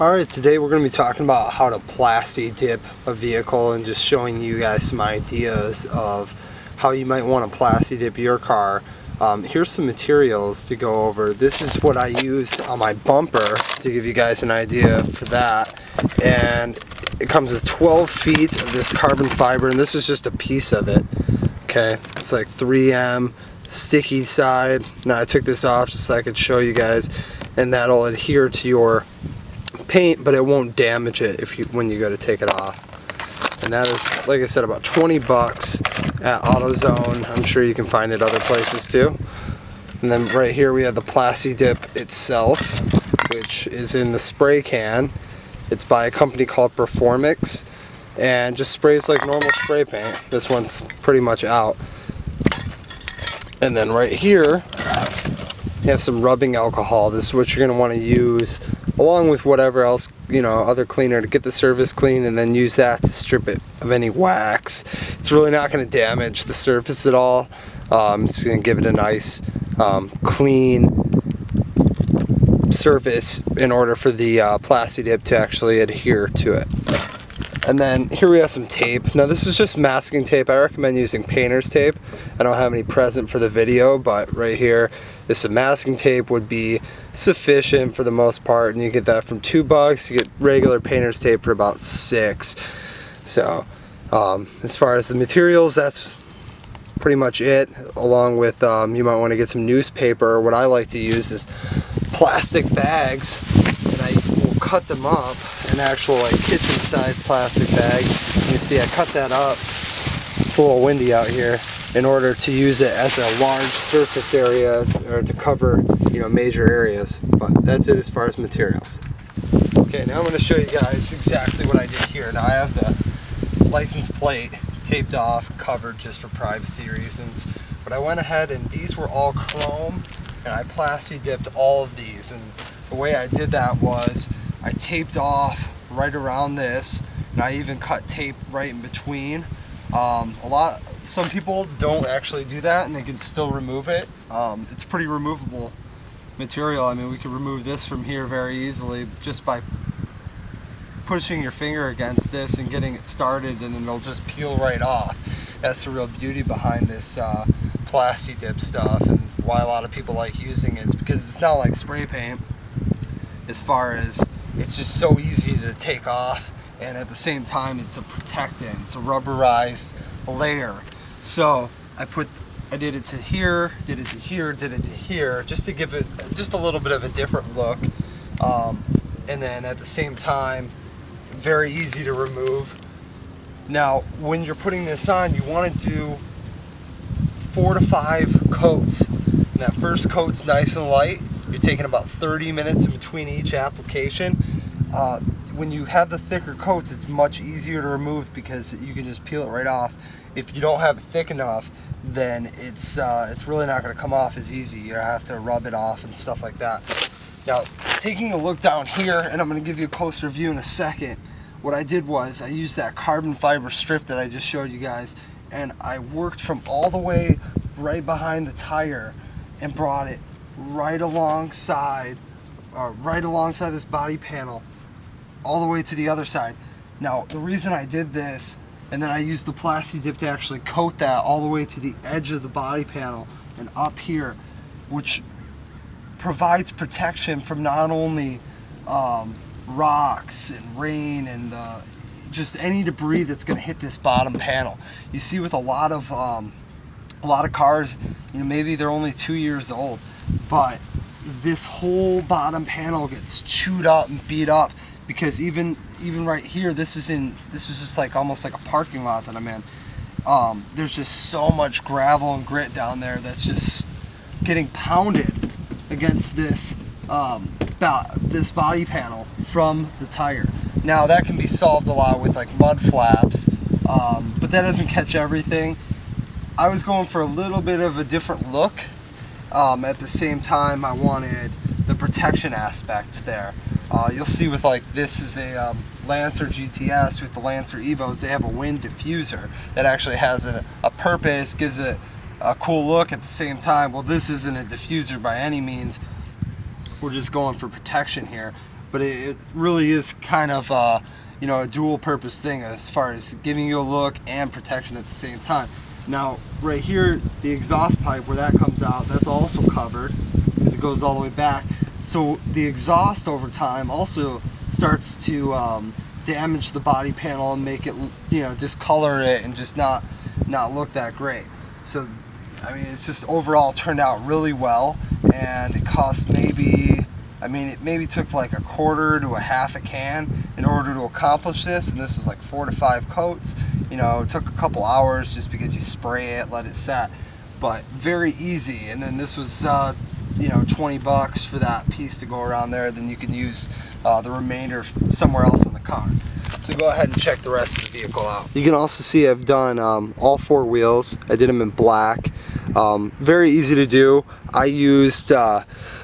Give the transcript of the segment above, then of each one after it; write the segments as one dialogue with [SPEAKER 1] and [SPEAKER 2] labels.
[SPEAKER 1] Alright, today we're going to be talking about how to Plastidip a vehicle and just showing you guys some ideas of how you might want to Plastidip your car. Here's some materials to go over. This is what I used on my bumper to give you guys an idea for that. And it comes with 12 feet of this carbon fiber, and this is just a piece of it. Okay, it's like 3M, sticky side. Now I took this off just so I could show you guys, and that'll adhere to your paint, but it won't damage it when you go to take it off. And that is, like I said, about 20 bucks at AutoZone. I'm sure you can find it other places too. And then right here we have the Plastidip itself, which is in the spray can. It's by a company called Performix and just sprays like normal spray paint. This one's pretty much out. And then right here you have some rubbing alcohol. This is what you're going to want to use along with whatever else, other cleaner to get the surface clean, and then use that to strip it of any wax. It's really not going to damage the surface at all. It's going to give it a nice clean surface in order for the Plastidip to actually adhere to it. And then here we have some tape. Now this is just masking tape. I recommend using painter's tape. I don't have any present for the video, but right here is some masking tape would be sufficient for the most part, and you get that from $2. You get regular painter's tape for about $6. So as far as the materials, that's pretty much it, along with you might want to get some newspaper. What I like to use is plastic bags, and I will cut them up, an actual like kitchen size plastic bag. You see I cut that up, it's a little windy out here, in order to use it as a large surface area or to cover major areas. But that's it as far as materials. Okay, now I'm going to show you guys exactly what I did here. Now I have the license plate taped off, covered just for privacy reasons, but I went ahead and these were all chrome, and I Plastidiped all of these. And the way I did that was I taped off right around this, and I even cut tape right in between. Some people don't actually do that, and they can still remove it. It's pretty removable material. I mean, we can remove this from here very easily just by pushing your finger against this and getting it started, and then it'll just peel right off. That's the real beauty behind this Plastidip stuff, and why a lot of people like using it. It's because it's not like spray paint, as far as it's just so easy to take off, and at the same time it's a protectant. It's a rubberized layer. So I did it to here, did it to here, did it to here, just to give it just a little bit of a different look. And then at the same time, very easy to remove. Now, when you're putting this on, you want to do 4 to 5 coats. And that first coat's nice and light. You're taking about 30 minutes in between each application. When you have the thicker coats, it's much easier to remove because you can just peel it right off. If you don't have it thick enough, then it's really not going to come off as easy. You have to rub it off and stuff like that. Now, taking a look down here, and I'm going to give you a closer view in a second, what I did was I used that carbon fiber strip that I just showed you guys, and I worked from all the way right behind the tire and brought it right alongside this body panel, all the way to the other side. Now, the reason I did this, and then I used the Plastidip to actually coat that all the way to the edge of the body panel and up here, which provides protection from not only rocks and rain and just any debris that's going to hit this bottom panel. You see, with a lot of cars, maybe they're only 2 years old, but this whole bottom panel gets chewed up and beat up, because even right here, this is just like almost like a parking lot that I'm in. There's just so much gravel and grit down there that's just getting pounded against this this body panel from the tire. Now that can be solved a lot with like mud flaps, but that doesn't catch everything. I was going for a little bit of a different look. At the same time, I wanted the protection aspect there. You'll see with like this is a Lancer GTS. With the Lancer Evos, they have a wind diffuser that actually has a purpose, gives it a cool look at the same time. Well, this isn't a diffuser by any means. We're just going for protection here. but it really is kind of you know, a dual purpose thing as far as giving you a look and protection at the same time. Now right here, the exhaust pipe where that comes out, that's also covered because it goes all the way back. So the exhaust over time also starts to damage the body panel and make it, you know, discolor it and just not look that great. So I mean, it's just overall turned out really well, and it cost maybe, I mean, it maybe took like a quarter to a half a can in order to accomplish this, and this was like 4 to 5 coats. You know, it took a couple hours just because you spray it, let it set, but very easy. And then this was you know, $20 for that piece to go around there. Then you can use the remainder somewhere else in the car. So go ahead and check the rest of the vehicle out. You can also see I've done all 4 wheels. I did them in black. Very easy to do. I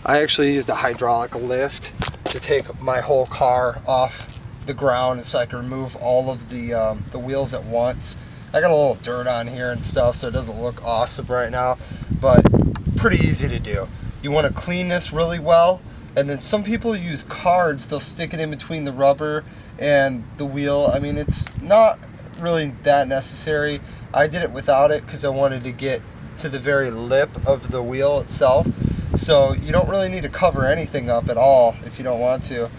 [SPEAKER 1] actually used a hydraulic lift to take my whole car off the ground, and so I can remove all of the wheels at once. I got a little dirt on here and stuff, so it doesn't look awesome right now, but pretty easy to do. You want to clean this really well, and then some people use cards. They'll stick it in between the rubber and the wheel. I mean, it's not really that necessary. I did it without it because I wanted to get to the very lip of the wheel itself. So you don't really need to cover anything up at all if you don't want to.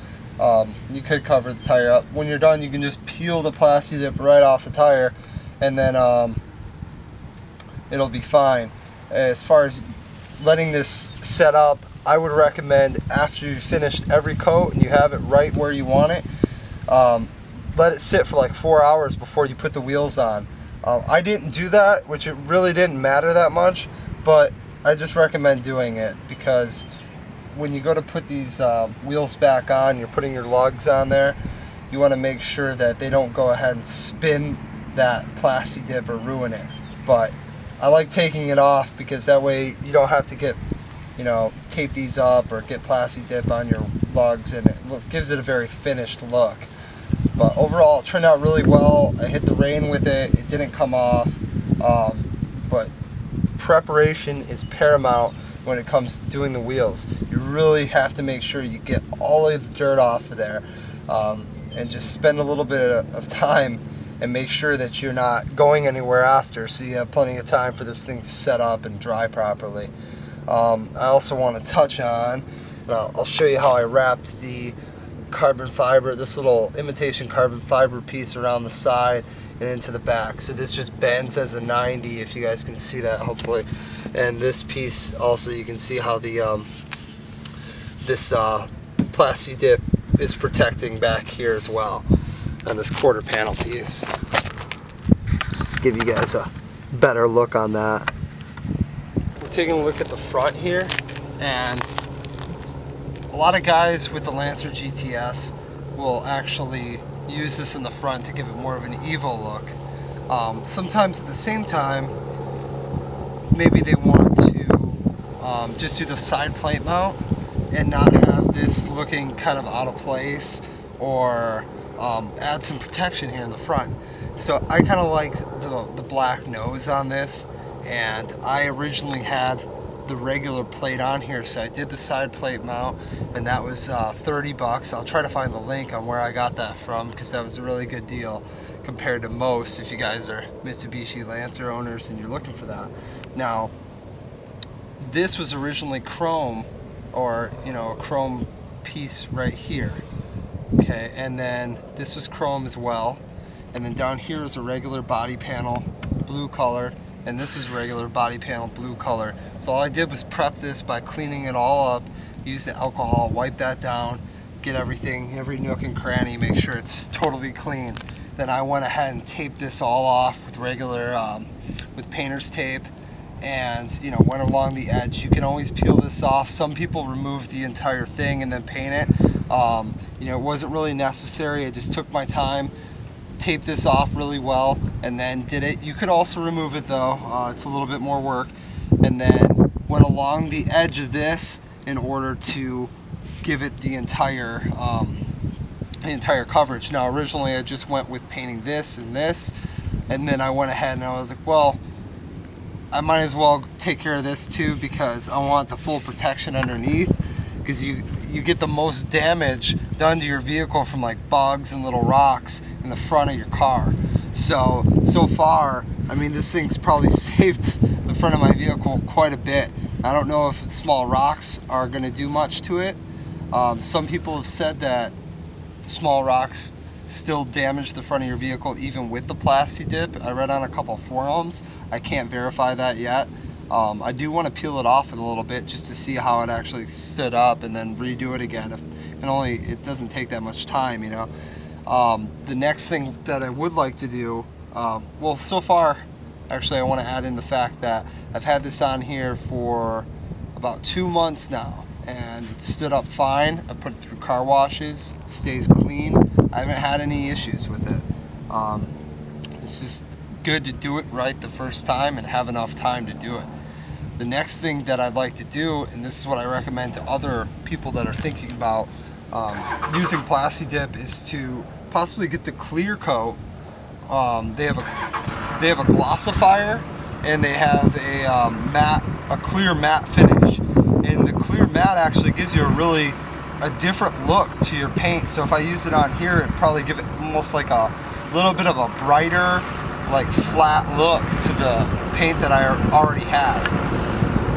[SPEAKER 1] You could cover the tire up. When you're done, you can just peel the Plastidip right off the tire, and then it'll be fine. As far as letting this set up, I would recommend after you've finished every coat and you have it right where you want it, let it sit for like 4 hours before you put the wheels on. I didn't do that, which it really didn't matter that much, but I just recommend doing it because when you go to put these wheels back on, you're putting your lugs on there, you want to make sure that they don't go ahead and spin that Plastidip or ruin it. But I like taking it off because that way you don't have to get, you know, tape these up or get Plastidip on your lugs, and it gives it a very finished look. But overall, it turned out really well. I hit the rain with it. It didn't come off. But preparation is paramount when it comes to doing the wheels. You really have to make sure you get all of the dirt off of there, and just spend a little bit of time and make sure that you're not going anywhere after, so you have plenty of time for this thing to set up and dry properly. I also want to touch on, I'll show you how I wrapped the carbon fiber, this little imitation carbon fiber piece around the side and into the back. So this just bends as a 90, if you guys can see that, hopefully. And this piece also, you can see how the this Plastidip is protecting back here as well on this quarter panel piece. Just to give you guys a better look on that. We're taking a look at the front here, and a lot of guys with the Lancer GTS will actually use this in the front to give it more of an Evo look. Sometimes at the same time, maybe they want to just do the side plate mount and not have this looking kind of out of place, or add some protection here in the front. So I kind of like the black nose on this, and I originally had the regular plate on here, so I did the side plate mount, and that was $30. I'll try to find the link on where I got that from, because that was a really good deal compared to most, if you guys are Mitsubishi Lancer owners and you're looking for that. Now, this was originally chrome, or a chrome piece right here, okay, and then this was chrome as well, and then down here is a regular body panel, blue color, and this is regular body panel, blue color. So all I did was prep this by cleaning it all up, use the alcohol, wipe that down, get everything, every nook and cranny, make sure it's totally clean. Then I went ahead and taped this all off with regular, with painter's tape, and went along the edge. You can always peel this off. Some people remove the entire thing and then paint it. It wasn't really necessary. I just took my time, taped this off really well, and then did it. You could also remove it though. It's a little bit more work. And then went along the edge of this in order to give it the entire coverage. Now originally I just went with painting this, and then I went ahead and I was like, well, I might as well take care of this too, because I want the full protection underneath. because you get the most damage done to your vehicle from like bugs and little rocks in the front of your car. So far, I mean, this thing's probably saved the front of my vehicle quite a bit. I don't know if small rocks are going to do much to it. Some people have said that small rocks still damage the front of your vehicle even with the Plastidip. I read on a couple forums. I can't verify that yet. I do want to peel it off in a little bit just to see how it actually stood up and then redo it again. It doesn't take that much time, you know. The next thing that I would like to do, well, so far, actually, I want to add in the fact that I've had this on here for about 2 months now, and it stood up fine. I put it through car washes. It stays clean. I haven't had any issues with it. It's just good to do it right the first time and have enough time to do it. The next thing that I'd like to do, and this is what I recommend to other people that are thinking about using Plastidip, is to possibly get the clear coat. They have a glossifier, and they have a clear matte finish. And the clear matte actually gives you a different look to your paint. So if I use it on here, it'd probably give it almost like a little bit of a brighter, like flat look to the paint that I already have.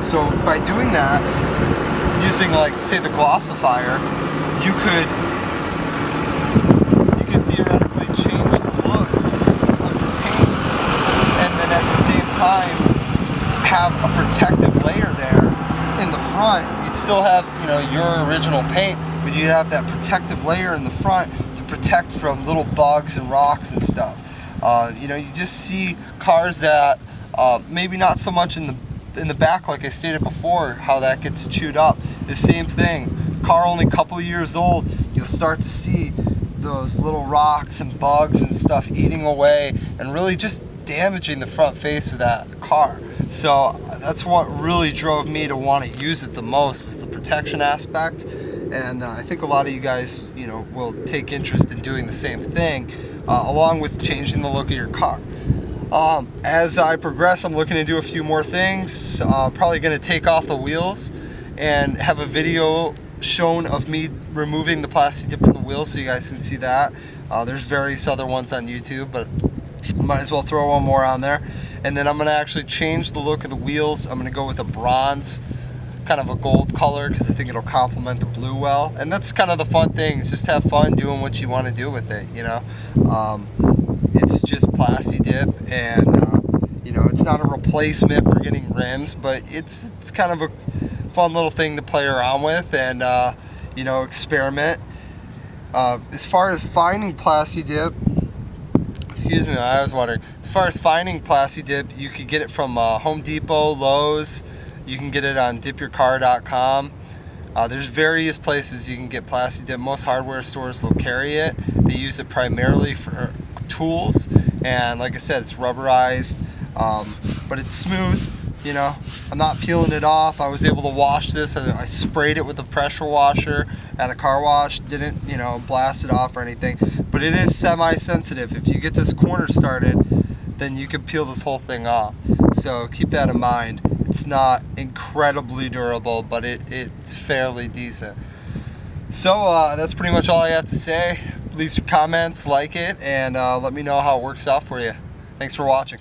[SPEAKER 1] So by doing that, using like say the glossifier, you could theoretically change the look of your paint, and then at the same time have a protective layer there in the front. You'd still have, you know, your original paint, but you have that protective layer in the front to protect from little bugs and rocks and stuff. You know, you just see cars that maybe not so much in the back, like I stated before, how that gets chewed up. The same thing, car only a couple of years old, you'll start to see those little rocks and bugs and stuff eating away and really just damaging the front face of that car. So that's what really drove me to want to use it the most, is the protection aspect. And I think a lot of you guys, you know, will take interest in doing the same thing, along with changing the look of your car. As I progress, I'm looking to do a few more things. Probably going to take off the wheels and have a video shown of me removing the Plastidip from the wheels so you guys can see that. There's various other ones on YouTube, but I might as well throw one more on there. And then I'm going to actually change the look of the wheels. I'm going to go with a bronze, kind of a gold color, because I think it'll complement the blue well. And that's kind of the fun thing, is just have fun doing what you want to do with it, you know. It's just Plastidip, and you know, it's not a replacement for getting rims, but it's kind of a fun little thing to play around with and you know, experiment. As far as finding Plastidip, excuse me, I was wondering, as far as finding Plastidip, you could get it from Home Depot, Lowe's. You can get it on dipyourcar.com. There's various places you can get Plastidip. Most hardware stores will carry it. They use it primarily for tools, and like I said, it's rubberized, but it's smooth. You know, I'm not peeling it off. I was able to wash this. I sprayed it with a pressure washer at a car wash. Didn't, you know, blast it off or anything. But it is semi-sensitive. If you get this corner started, then you can peel this whole thing off. So keep that in mind. It's not incredibly durable, but it's fairly decent. So that's pretty much all I have to say. Leave some comments, like it, and let me know how it works out for you. Thanks for watching.